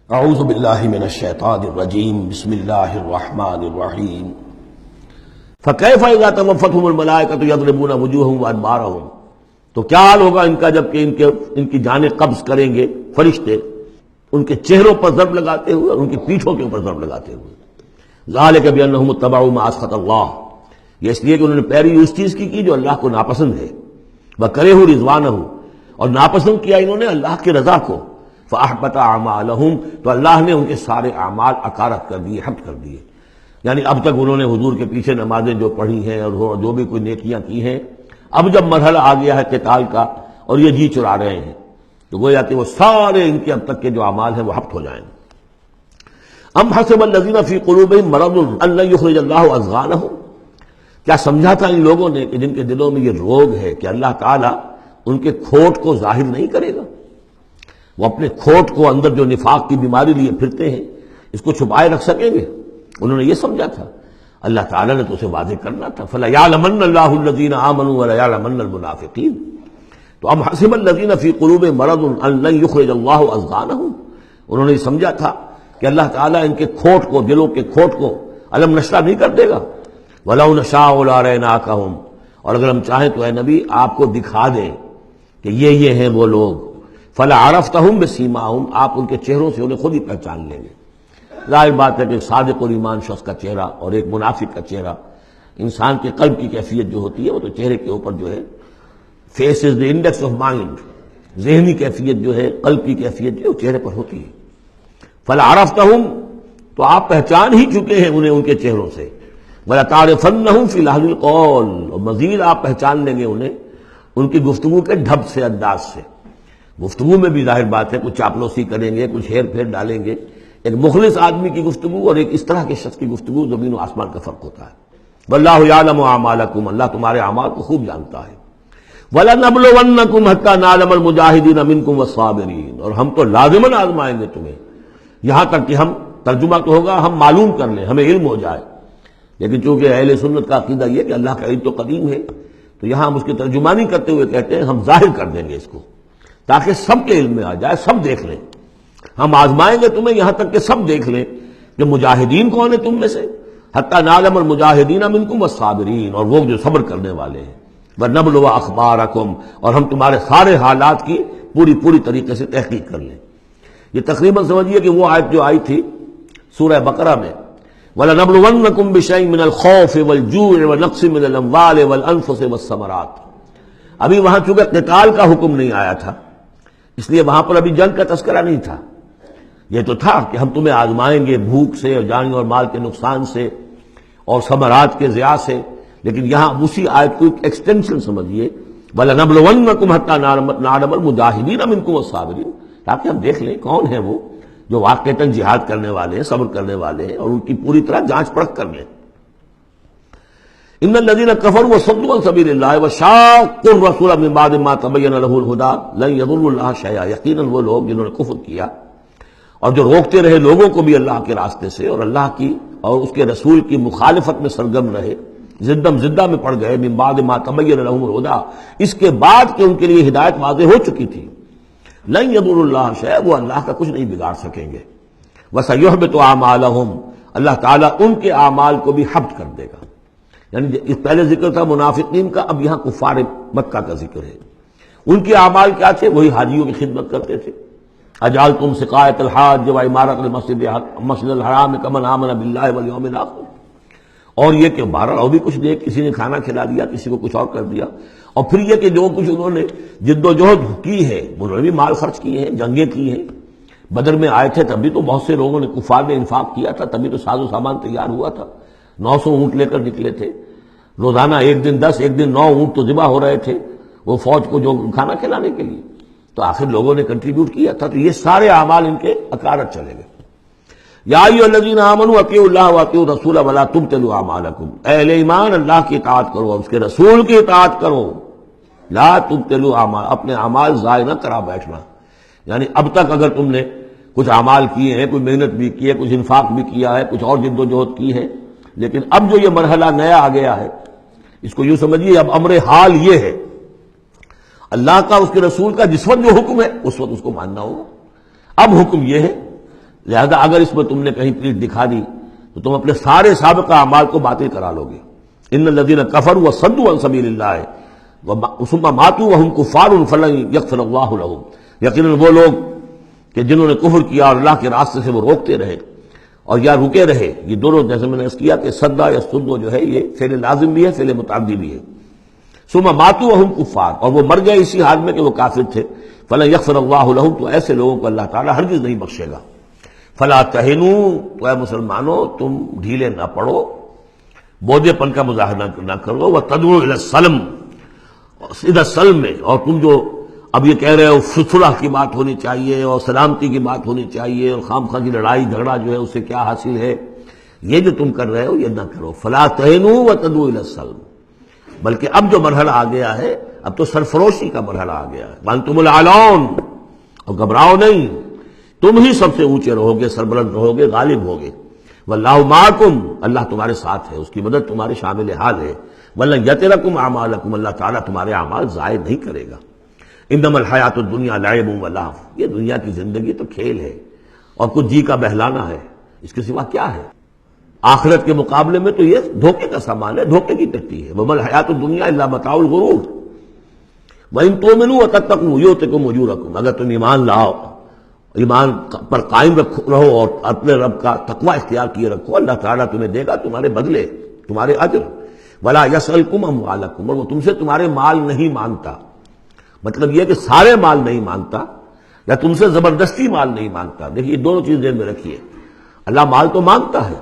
اعوذ باللہ من الشیطان الرجیم بسم اللہ الرحمن الرحیم فکیف اذا توفتهم الملائکۃ یضربون وجوہہم وادبارہم، تو کیا حال ہوگا ان کا جب کہ ان کی جانیں قبض کریں گے فرشتے، ان کے چہروں پر ضرب لگاتے ہوئے اور ان کی پیٹھوں کے اوپر ضرب لگاتے ہوئے۔ ذالک بانہم اتبعوا ما اسخط اللہ، یہ اس لیے کہ انہوں نے پیروی اس چیز کی جو اللہ کو ناپسند ہے، وکرہوا رضوانہ، اور ناپسند کیا انہوں نے اللہ کی رضا کو، فاحبط اعمالہم، تو اللہ نے ان کے سارے اعمال اکارت کر دیے، حبط کر دیے۔ یعنی اب تک انہوں نے حضور کے پیچھے نمازیں جو پڑھی ہیں اور جو بھی کوئی نیکیاں کی ہیں، اب جب مرحلہ آ گیا ہے قتال کا اور یہ جی چرا رہے ہیں، تو گویا کہ وہ سارے ان کے اب تک کے جو اعمال ہیں وہ حبط ہو جائیں گے۔ ام حسب الذین فی قلوبہم مرض ان لن یخرج اللہ اضغانہم، کیا سمجھا تھا ان لوگوں نے کہ جن کے دلوں میں یہ روگ ہے کہ اللہ تعالیٰ ان کے کھوٹ کو ظاہر نہیں کرے گا، وہ اپنے کھوٹ کو اندر جو نفاق کی بیماری لیے پھرتے ہیں اس کو چھپائے رکھ سکیں گے؟ انہوں نے یہ سمجھا تھا، اللہ تعالیٰ نے تو اسے واضح کرنا تھا، فَلَيَعْلَمَنَّ اللَّهُ الَّذِينَ آمَنُوا وَلَيَعْلَمَنَّ الْمُنَافِقِينَ۔ تو ام حسب الذین فی قلوبہم مرض ان لن یخرج اللہ اضغانہم، انہوں نے یہ سمجھا تھا کہ اللہ تعالیٰ ان کے کھوٹ کو، دلوں کے کھوٹ کو علم نشرہ نہیں کر دے گا۔ وَلَوْ نَشَاءُ لَأَرَيْنَاكَهُمْ، اور اگر ہم چاہیں تو اے نبی آپ کو دکھا دیں کہ یہ ہیں وہ لوگ، فَلَعَرَفْتَهُمْ بِسِیمَاهُمْ، آپ ان کے چہروں سے انہیں خود ہی پہچان لیں گے۔ ظاہر بات ہے کہ صادق اور ایمان شخص کا چہرہ اور ایک منافق کا چہرہ، انسان کے قلب کی کیفیت جو ہوتی ہے وہ تو چہرے کے اوپر جو ہے، face is the index of mind, ذہنی کیفیت جو ہے، قلب کی کیفیت جو ہے وہ چہرے پر ہوتی ہے۔ فَلَعَرَفْتَهُمْ، تو آپ پہچان ہی چکے ہیں انہیں ان کے چہروں سے، وَلَتَعْرِفَنَّهُمْ فِي لَحْنِ الْقَوْلِ، اور مزید آپ پہچان لیں گے انہیں ان کی گفتگو کے ڈھب سے، انداز سے۔ گفتگو میں بھی ظاہر بات ہے کچھ چاپلوسی کریں گے، کچھ ہیر پھیر ڈالیں گے۔ ایک مخلص آدمی کی گفتگو اور ایک اس طرح کے شخص کی گفتگو، زمین و آسمان کا فرق ہوتا ہے۔ واللہ یعلم اعمالکم، اللہ تمہارے اعمال کو خوب جانتا ہے۔ وَلَنَبْلُوَنَّکُمْ حَتَّى نَعْلَمَ الْمُجَاہِدِینَ مِنکُمْ وَالصَّابِرِینَ، اور ہم تو لازماً آزمائیں گے تمہیں، یہاں تک کہ ہم، ترجمہ تو ہوگا ہم معلوم کر لیں، ہمیں علم ہو جائے۔ لیکن چونکہ اہل سنت کا عقیدہ یہ کہ اللہ کا علم تو قدیم ہے، تو یہاں ہم اس کی ترجمانی کرتے ہوئے کہتے ہیں ہم ظاہر کر دیں گے اس کو، تاکہ سب کے علم میں آ جائے، سب دیکھ لیں۔ ہم آزمائیں گے تمہیں یہاں تک کہ سب دیکھ لیں کہ مجاہدین کون ہیں تم میں سے، حتی نعلم المجاہدین منکم والصابرین، اور وہ جو صبر کرنے والے ہیں۔ وَنَبْلُوَ أَخْبَارَكُمْ، اور ہم تمہارے سارے حالات کی پوری طریقے سے تحقیق کر لیں۔ یہ تقریباً سمجھیے کہ وہ آیت جو آئی تھی سورہ بقرہ میں، وَلَنَبْلُوَنَّكُمْ بِشَيْءٍ مِّنَ الْخَوْفِ وَالْجُوعِ وَنَقْصٍ مِّنَ الْأَمْوَالِ وَالْأَنفُسِ وَالثَّمَرَاتِ۔ ابھی وہاں چونکہ قتال کا حکم نہیں آیا تھا، اس لیے وہاں پر ابھی جنگ کا تذکرہ نہیں تھا۔ یہ تو تھا کہ ہم تمہیں آزمائیں گے بھوک سے اور جان اور مال کے نقصان سے اور ثمرات کے ضیاع سے، لیکن یہاں اسی آیت کو ایک ایکسٹینشن سمجھیے، وَلَنَبْلُوَنَّكُمْ حَتَّى نَعْلَمَ الْمُجَاهِدِينَ مِنكُمْ وَالصَّابِرِينَ، تاکہ ہم دیکھ لیں کون ہیں وہ جو واقعتاً جہاد کرنے والے ہیں، صبر کرنے والے ہیں، اور ان کی پوری طرح جانچ پرکھ کر لیں۔ إِنَّ الَّذِينَ كَفَرُوا وَصَدُّوا عَن سَبِيلِ اللَّهِ وَشَاقُّوا الرَّسُولَ مِن بَعْدِ مَا تَبَيَّنَ لَهُمُ الْهُدَىٰ لَن يَضُرُّوا اللَّهَ شَيْئًا، یقیناً وہ لوگ جنہوں نے کفر کیا اور جو روکتے رہے لوگوں کو بھی اللہ کے راستے سے اور اللہ کی اور اس کے رسول کی مخالفت میں سرگرم رہے، زدہ میں پڑ گئے، من بعد ما تبین لهم الهدى، اس کے بعد کہ ان کے لیے ہدایت واضح ہو چکی تھی، لن يضروا الله شيئا، وہ اللہ کا کچھ نہیں بگاڑ سکیں گے۔ وسيحبط اعمالهم، اللہ تعالیٰ ان کے اعمال کو بھی حبط کر دے گا۔ یعنی اس پہلے ذکر تھا منافقین کا، اب یہاں کفار مکہ کا ذکر ہے۔ ان کے اعمال کیا تھے؟ وہی حاجیوں کی خدمت کرتے تھے۔ اجعلتم سقایۃ الحاج وعمارۃ المسجد الحرام کمن آمن باللہ والیوم الآخر، اور یہ کہ بہرحال اور بھی کچھ دے، کسی نے کھانا کھلا دیا، کسی کو کچھ اور کر دیا، اور پھر یہ کہ جو کچھ انہوں نے جد و جہد کی ہے، انہوں نے بھی مال خرچ کیے ہیں، جنگیں کی ہیں۔ بدر میں آئے تھے تبھی تو بہت سے لوگوں نے، کفار نے انفاق کیا تھا، تبھی تو ساز و سامان تیار ہوا تھا۔ 900 اونٹ لے کر نکلے تھے، روزانہ ایک دن 10، ایک دن 9 اونٹ تو ذبح ہو رہے تھے وہ فوج کو جو کھانا کھلانے کے لیے، تو آخر لوگوں نے کنٹریبیوٹ کیا تھا، تو یہ سارے اعمال ان کے اکارت چلے گئے۔ یا ایھا الذین آمنوا اطیعوا اللہ واطیعوا الرسول ولا تبطلوا اعمالکم، اے اہل ایمان اللہ کی اطاعت کرو اور اس کے رسول کی اطاعت کرو، لا تبطلوا اعمال، اپنے اعمال ضائع نہ کرا بیٹھنا۔ یعنی اب تک اگر تم نے کچھ اعمال کیے ہیں، کوئی محنت بھی کی ہے، کچھ انفاق بھی کیا ہے، کچھ اور جد و جہد کی ہے، لیکن اب جو یہ مرحلہ نیا آ گیا ہے، اس کو یوں سمجھیے اب امر حال یہ ہے، اللہ کا اس کے رسول کا جس وقت جو حکم ہے اس وقت اس کو ماننا ہوگا۔ اب حکم یہ ہے لہذا اگر اس میں تم نے کہیں پیٹھ دکھا دی تو تم اپنے سارے سابقہ اعمال کو باطل کرا لو گے. ان الذین کفروا وصدوا عن سبیل اللہ ثم ماتوا وهم کفار فلن یغفر اللہ لهم. یقیناً وہ لوگ کہ جنہوں نے کفر کیا اور اللہ کے راستے سے وہ روکتے رہے اور یا رکے رہے، یہ دونوں جیسے میں نے اس کیا کہ صدا یا صدو جو ہے یہ فعل لازم بھی ہے فعل متعدی بھی ہے. ثم ماتوا وهم کفار، اور وہ مر گئے اسی حال میں کہ وہ کافر تھے. فلن یغفر اللہ لهم، تو ایسے لوگوں کو اللہ تعالیٰ ہرگز نہیں بخشے گا. فلا تہنوا، تو اے مسلمانوں تم ڈھیلے نہ پڑو، بودے پن کا مظاہرہ نہ کرو. وتدعوا الی السلم، سیدھا سلم میں، اور تم جو اب یہ کہہ رہے ہو صلح کی بات ہونی چاہیے اور سلامتی کی بات ہونی چاہیے اور خام خواہ کی لڑائی جھگڑا جو ہے اس سے کیا حاصل ہے، یہ جو تم کر رہے ہو یہ نہ کرو. فلا تہنوا وتدعوا الی السلم، بلکہ اب جو مرحلہ آ گیا ہے اب تو سرفروشی کا مرحلہ آ گیا ہے. وانتم الاعلون، اور گھبراؤ نہیں، تم ہی سب سے اونچے رہو گے، سربلند رہو گے، غالب ہوگے. واللہ معکم، اللہ تمہارے ساتھ ہے، اس کی مدد تمہارے شامل حال ہے. ولن یترکم اعمالکم، اللہ تعالیٰ تمہارے اعمال ضائع نہیں کرے گا. انما الحیات الدنیا لعب و لہو، یہ دنیا کی زندگی تو کھیل ہے اور کچھ جی کا بہلانا ہے، اس کے سوا کیا ہے؟ آخرت کے مقابلے میں تو یہ دھوکے کا سامان ہے، دھوکے کی ٹٹی ہے. وما الحیات الدنیا الا متاع الغرور وان تؤمنوا وتتقوا یؤتکم اجورکم، اگر تم ایمان لاؤ، ایمان پر قائم رہو اور اپنے رب کا تقوی اختیار کیے رکھو، اللہ تعالیٰ تمہیں دے گا تمہارے بدلے، تمہارے اجر. ولا یسألکم اموالکم، اور وہ تم سے تمہارے مال نہیں مانگتا. مطلب یہ کہ سارے مال نہیں مانگتا یا تم سے زبردستی مال نہیں مانگتا. دیکھیے دونوں چیز ذہن میں رکھیے، اللہ مال تو مانگتا ہے.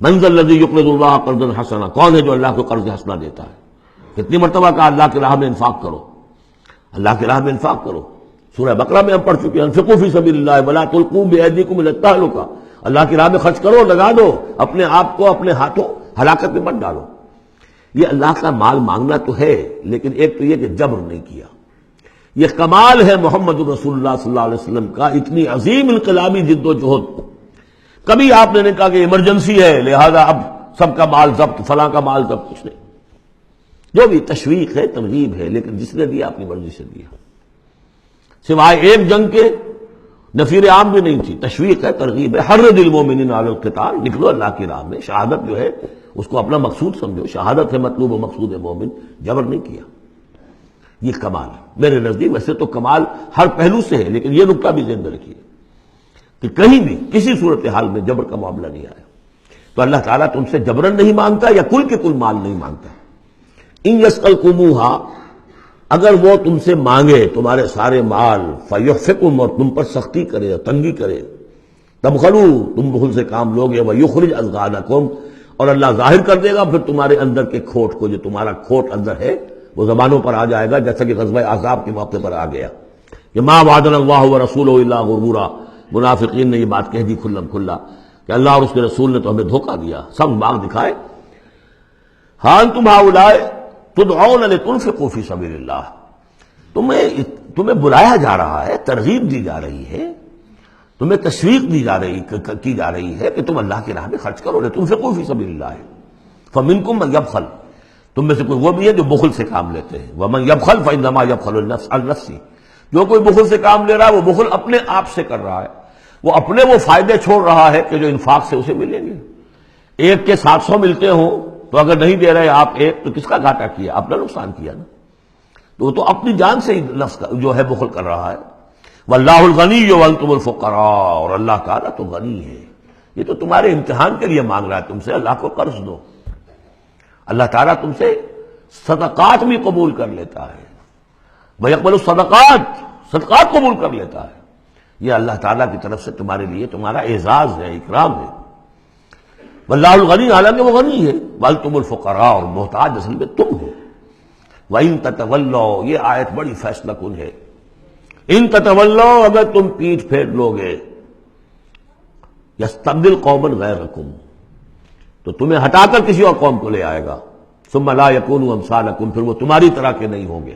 من ذا الذی یقرض اللہ قرضا حسنا، کون ہے جو اللہ کو قرض حسنا دیتا ہے؟ کتنی مرتبہ کہا اللہ کی راہ میں انفاق کرو، اللہ کی راہ میں انفاق کرو. سورہ بقرہ میں ہم پڑھ چکے ہیں انفقوا فی سبیل اللہ ولا تلقوا بایدیکم الی التہلکہ، اللہ کی راہ میں خرچ کرو، لگا دو، اپنے آپ کو اپنے ہاتھوں ہلاکت میں مت ڈالو. یہ اللہ کا مال مانگنا تو ہے، لیکن ایک تو یہ کہ جبر نہیں کیا. یہ کمال ہے محمد رسول اللہ صلی اللہ علیہ وسلم کا، اتنی عظیم انقلابی جد و جہد. کبھی آپ نے نہیں کہا کہ ایمرجنسی ہے لہذا اب سب کا مال ضبط، فلاں کا مال ضبط، کچھ نہیں. جو بھی تشویق ہے، ترغیب ہے، لیکن جس نے دیا اپنی مرضی سے دیا، سوائے ایک جنگ کے نفیر عام بھی نہیں تھی. تشویق ہے، ترغیب ہے. حرض المؤمنین علی القتال، نکلو اللہ کی راہ میں. شہادت جو ہے اس کو اپنا مقصود سمجھو، شہادت ہے مطلوب و مقصود ہے مومن، جبر نہیں کیا. یہ کمال ہے میرے نزدیک. ویسے تو کمال ہر پہلو سے ہے، لیکن یہ نکتہ بھی ذہن میں رکھیے کہ کہیں بھی کسی صورتحال میں جبر کا معاملہ نہیں آیا. تو اللہ تعالیٰ تم سے جبرن نہیں مانگتا یا کل کے کل مال نہیں مانگتا. ان یسألکموہا، اگر وہ تم سے مانگے تمہارے سارے مال، فیحفکم، اور تم پر سختی کرے اور تنگی کرے، تبخلوا، تم بخل سے کام لوگے، ویخرج اضغانکم، اور اللہ ظاہر کر دے گا پھر تمہارے اندر کے کھوٹ کو. جو تمہارا کھوٹ اندر ہے وہ زبانوں پر آ جائے گا، جیسا کہ غزوہ احزاب کے موقع پر آ گیا کہ ما وعدنا اللہ ورسولہ الا غرورا. منافقین نے یہ بات کہہ دی کھلم کھلا کہ اللہ اور اس کے رسول نے تو ہمیں دھوکہ دیا، سب باغ دکھائے. ہاں انتم ہؤلاء تدعون لتنفقوا فی سبیل اللہ، تمہیں بلایا جا رہا ہے، ترغیب دی جا رہی ہے، تمہیں تشویق دی جا رہی ہے کہ تم اللہ کی راہ میں خرچ کرو. لتنفقوا فی سبیل اللہ فمنکم من یبخل، تم میں سے کوئی وہ بھی ہے جو بخل سے کام لیتے ہیں. ومن یبخل فانما یبخل عن نفسہ، جو کوئی بخل سے کام لے رہا ہے وہ بخل اپنے آپ سے کر رہا ہے، وہ اپنے وہ فائدے چھوڑ رہا ہے کہ جو انفاق سے اسے ملیں گے. ایک کے 700 ملتے ہوں تو اگر نہیں دے رہے آپ ایک تو کس کا گھاٹا کیا؟ اپنا نقصان کیا نا. تو وہ تو اپنی جان سے ہی نفس جو ہے بخل کر رہا ہے. واللہ الغنی وانتم الفقراء، اور اللہ تعالیٰ تو غنی ہے. یہ تو تمہارے امتحان کے لیے مانگ رہا ہے تم سے، اللہ کو قرض دو. اللہ تعالیٰ تم سے صدقات بھی قبول کر لیتا ہے. وَيَقْبَلُ الصَّدَقَاتِ، صدقات قبول کر لیتا ہے. یہ اللہ تعالیٰ کی طرف سے تمہارے لیے تمہارا اعزاز ہے، اکرام ہے. واللہ الغنی، حالانکہ وہ غنی ہے. وَأَنْتُمُ الْفُقَرَاءُ، اور محتاج اصل میں تم ہو. وَإِن تَتَوَلَّوْا، یہ آیت بڑی فیصلہ کن ہے. ان تتولوا، اگر تم پیٹھ پھیر لوگے، یستبدل قوما غیرکم، تو تمہیں ہٹا کر کسی اور قوم کو لے آئے گا. ثم لا یکونوا امثالکم، پھر وہ تمہاری طرح کے نہیں ہوں گے.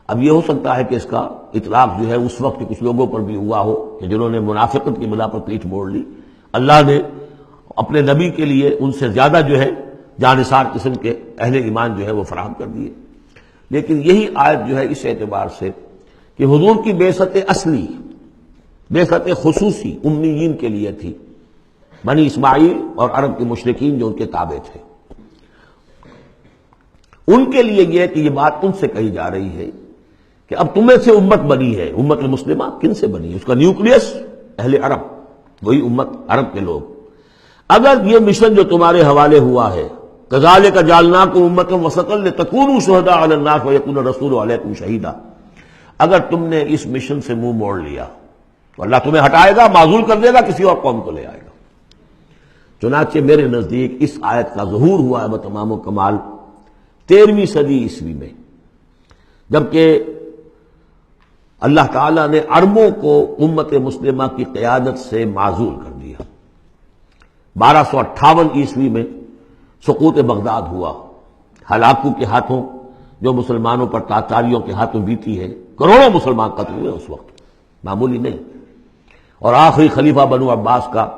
اب یہ ہو سکتا ہے کہ اس کا اطلاق جو ہے اس وقت کچھ لوگوں پر بھی ہوا ہو کہ جنہوں نے منافقت کی بنا پر پیٹھ موڑ لی. اللہ نے اپنے نبی کے لیے ان سے زیادہ جو ہے جانثار قسم کے اہل ایمان جو ہے وہ فراہم کر دیے. لیکن یہی آیت جو ہے اس اعتبار سے کہ حضور کی بعثت اصلی بعثت خصوصی امیین کے لیے تھی، بنی اسماعیل اور عرب کے مشرکین جو ان کے تابع تھے، ان کے لیے یہ کہ یہ بات ان سے کہی جا رہی ہے کہ اب تمہیں سے امت بنی ہے، امت المسلمہ کن سے بنی ہے؟ اس کا نیوکلیس اہل عرب، وہی امت عرب کے لوگ۔ اگر یہ مشن جو تمہارے حوالے ہوا ہے کذالک جعلناکم امۃ وسطا لتکونوا شہداء علی الناس ویکون الرسول علیکم شہیدا، اگر تم نے اس مشن سے منہ موڑ لیا تو اللہ تمہیں ہٹائے گا، معزول کر دے گا، کسی اور قوم کو لے آئے گا۔ چنانچہ میرے نزدیک اس آیت کا ظہور ہوا ہے بتمام و کمال 13ویں صدی عیسوی میں، جبکہ اللہ تعالیٰ نے عربوں کو امت مسلمہ کی قیادت سے معزول کر دیا۔ 1258 عیسوی میں سقوط بغداد ہوا، ہلاکو کے ہاتھوں جو مسلمانوں پر تاتاریوں کے ہاتھوں بیتی ہے، کروڑوں مسلمان قتل ہوئے اس وقت، معمولی نہیں۔ اور آخری خلیفہ بنو عباس کا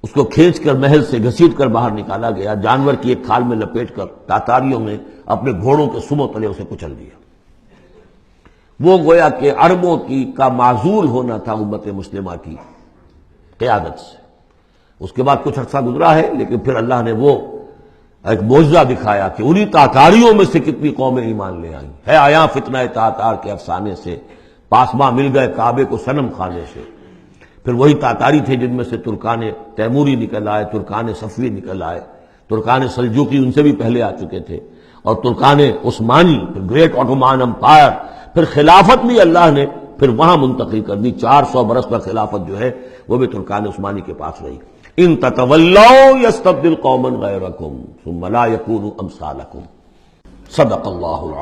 اس کو کھینچ کر محل سے گھسیٹ کر باہر نکالا گیا، جانور کی ایک کھال میں لپیٹ کر تاتاریوں نے اپنے گھوڑوں کے سموں تلے اسے کچل دیا۔ وہ گویا کہ عربوں کی کا معزول ہونا تھا امت مسلمہ کی قیادت سے۔ اس کے بعد کچھ عرصہ گزرا ہے، لیکن پھر اللہ نے وہ ایک معجزہ دکھایا کہ انہی تاتاریوں میں سے کتنی قومیں ایمان لے آئیں۔ ہے آیا فتنہ تاتار کے افسانے سے، پاسباں مل گئے کعبے کو صنم خانے سے۔ پھر وہی تاتاری تھے جن میں سے ترکان تیموری نکل آئے، ترکان صفوی نکل آئے، ترکان سلجوقی ان سے بھی پہلے آ چکے تھے، اور ترکان عثمانی، پھر گریٹ آٹومان امپائر، پھر خلافت بھی اللہ نے پھر وہاں منتقل کر دی۔ 400 برس پر خلافت جو ہے وہ بھی ترکان عثمانی کے پاس رہی۔ ان تتولوا یستبدل قوما غیرکم ثم لا یکونوا امثالکم۔ صدق اللہ العظیم۔